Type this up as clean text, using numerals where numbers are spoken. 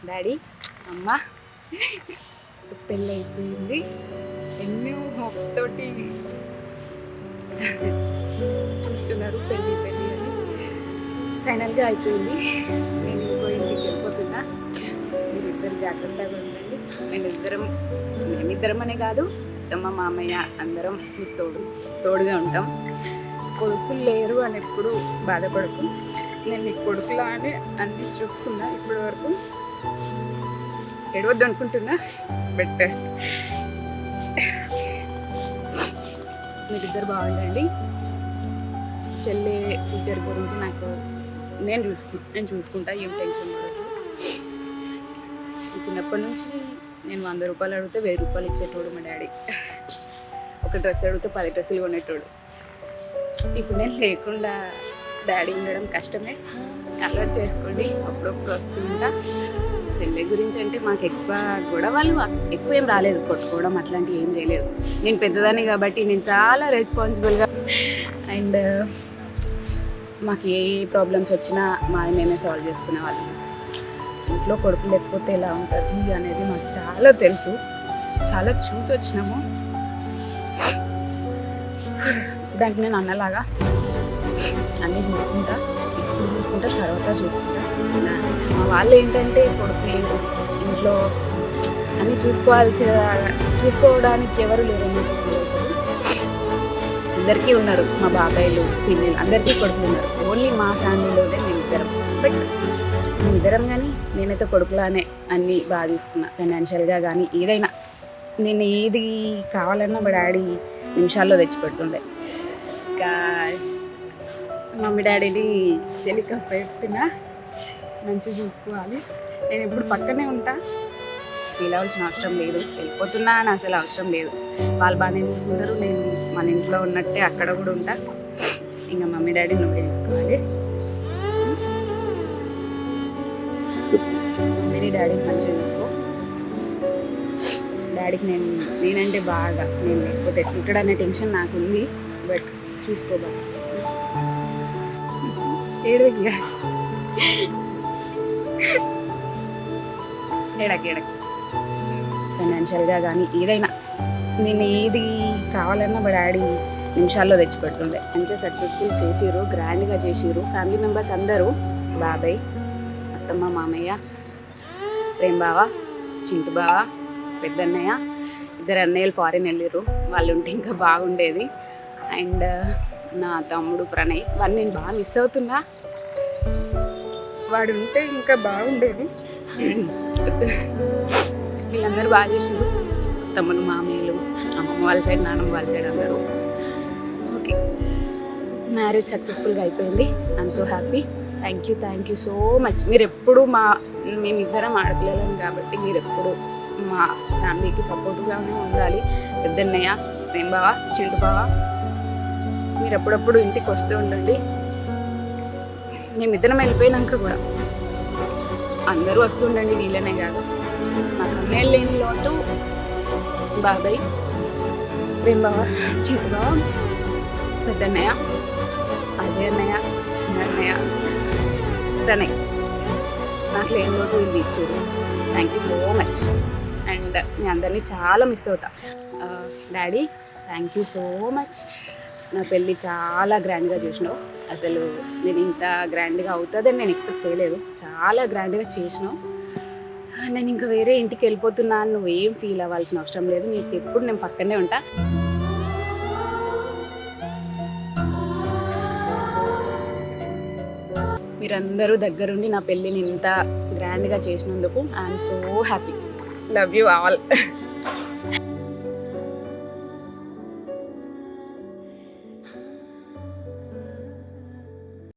Daddy అమ్మ పెళ్ళి అయిపోయింది. ఎన్నో హోప్స్ తోటి చూస్తున్నారు పెళ్ళి పెళ్ళి అని. ఫైనల్గా అయిపోయింది. నేను ఇంకో ఇంటికి వెళ్ళిపోతున్నా. మీరిద్దరు జాగ్రత్తగా ఉండండి. మేమిద్దరం అనే కాదు, అత్తమ్మ మామయ్య అందరం మీకు తోడుగా ఉంటాం. కొడుకులు లేరు అని ఎప్పుడు బాధపడకు. నేను నీ కొడుకులా అని అన్నీ చూసుకున్నా ఇప్పటి వరకు. ఏడవద్దు అనుకుంటున్నా, బట్ మీరిద్దరు బాగుండండి. చెల్లె ఫ్యూచర్ గురించి నేను చూసుకుంటా, ఏం టెన్షన్ పడదు. చిన్నప్పటి నుంచి నేను 100 రూపాయలు అడిగితే 1000 రూపాయలు ఇచ్చేటోడు మా డాడీ. ఒక డ్రెస్ అడిగితే 10 డ్రెస్సులు కొనేటోడు. ఇప్పుడు నేను లేకుండా డాడీ ఉండడం కష్టమే. అలవాటు చేసుకోండి. అప్పుడప్పుడు వస్తుంటా. చెల్లె గురించి అంటే మాకు ఎక్కువ గొడవలు ఎక్కువ ఏం రాలేదు, కొట్టుకోవడం అట్లాంటివి ఏం చేయలేదు. నేను పెద్దదాన్ని కాబట్టి నేను చాలా రెస్పాన్సిబుల్గా, అండ్ మాకు ఏ ప్రాబ్లమ్స్ వచ్చినా మేమే సాల్వ్ చేసుకునే వాళ్ళం. ఇంట్లో కొడుకు లేకపోతే ఎలా ఉంటుంది అనేది మాకు చాలా తెలుసు, చాలా చూసి వచ్చినాము. దానికి నేను అన్నలాగా అన్నీ చూసుకుంటా, ఇప్పుడు చూసుకుంటా, తర్వాత చూసుకుంటా. మా వాళ్ళు ఏంటంటే కొడుకు లేరు ఇంట్లో, అన్నీ చూసుకోవడానికి ఎవరు లేరు. అందరికీ ఉన్నారు, మా బాబాయిలు పిల్లలు అందరికీ కొడుకులు ఉన్నారు. ఓన్లీ మా ఫ్యామిలీలోనే మేమిద్దరం. బట్ మేమిద్దరం కానీ నేనైతే కొడుకులానే అన్నీ బాగా తీసుకున్నా. ఫైనాన్షియల్గా కానీ ఏదైనా నేను ఏది కావాలన్నా మా డాడీ నిమిషాల్లో తెచ్చిపెట్టుండే. ఇంకా మమ్మీ డాడీని చెల్లికి అప్పచెప్తున్నా, మంచిగా చూసుకోవాలి. నేను ఇప్పుడు పక్కనే ఉంటా, ఫీల్ అవ్వాల్సిన అవసరం లేదు. వెళ్ళిపోతున్నా అని అసలు అవసరం లేదు. వాళ్ళు బాగానే చూసుకుంటారు, నేను మన ఇంట్లో ఉన్నట్టే అక్కడ కూడా ఉంటా. ఇంకా మమ్మీ డాడీ నువ్వే చూసుకోవాలి. మమ్మీని డాడీని మంచిగా చూసుకో. డాడీకి నేనంటే బాగా, నేను లేకపోతే ఎట్లుంటాడు అనే టెన్షన్ నాకు ఉంది. బట్ చూసుకోబా, ఏడకి ఫైనాన్షియల్గా కానీ ఏదైనా నేను ఏది కావాలన్నా మా డాడీ నిమిషాల్లో తెచ్చిపెడుతుండే. మంచిగా సక్సెస్ఫుల్ చేసిర్రు, గ్రాండ్గా చేసిర్రు. ఫ్యామిలీ మెంబర్స్ అందరూ, బాబాయ్, అత్తమ్మ, మామయ్య, ప్రేమ్ బావ, చింటు బావ, పెద్దన్నయ్య, 2 అన్నయ్యలు ఫారిన్ వెళ్ళిర్రు. వాళ్ళు ఉంటే ఇంకా బాగుండేది. అండ్ నా తమ్ముడు ప్రణయ్, వాడిని నేను బాగా మిస్ అవుతున్నా. వాడు ఉంటే ఇంకా బాగుండేది. వీళ్ళందరూ బాగా చేసారు. తమ్ముడు, మామయ్యలు, అమ్మమ్మ వాళ్ళ సైడ్, నాన్నమ్మ వాళ్ళ సైడ్ అందరూ. ఓకే, మ్యారేజ్ సక్సెస్ఫుల్గా అయిపోయింది. I'm so happy. Thank you so much. మీరు ఎప్పుడు మేమిద్దరం ఆడపిల్లలం కాబట్టి మీరు ఎప్పుడు మా ఫ్యామిలీకి సపోర్ట్గానే ఉండాలి. పెద్దన్నయ్య, ప్రేమ్ బావ, చింటు బావ, మీరు ఎప్పుడప్పుడు ఇంటికి వస్తూ ఉండండి. మేమిద్దరం వెళ్ళిపోయినాక కూడా అందరూ వస్తుండండి, వీళ్ళనే కాదు. నాకు అన్నయ్య లేని లోటు బాబాయ్, ప్రేమ్ బావ, చింటు బావ, పెద్దన్నయ్య, అజయ్ అన్నయ్య, చిన్నన్నయ్య, ప్రణయ్, నాకు లేని లోటు వీళ్ళు ఇచ్చారు. Thank you so much. And మీ అందరినీ చాలా మిస్ అవుతా. Daddy, thank you so much. నా పెళ్ళి చాలా గ్రాండ్గా చేసినావు. అసలు నేను ఇంత గ్రాండ్గా అవుతుందని నేను ఎక్స్పెక్ట్ చేయలేదు. చాలా గ్రాండ్గా చేసినావు. నేను ఇంకా వేరే ఇంటికి వెళ్ళిపోతున్నాను, నువ్వేం ఫీల్ అవ్వాల్సిన అవసరం లేదు. నీకు ఎప్పుడు నేను పక్కనే ఉంటా. మీరందరూ దగ్గరుండి నా పెళ్ళిని ఇంత గ్రాండ్గా చేసినందుకు I'm so happy. Love you all.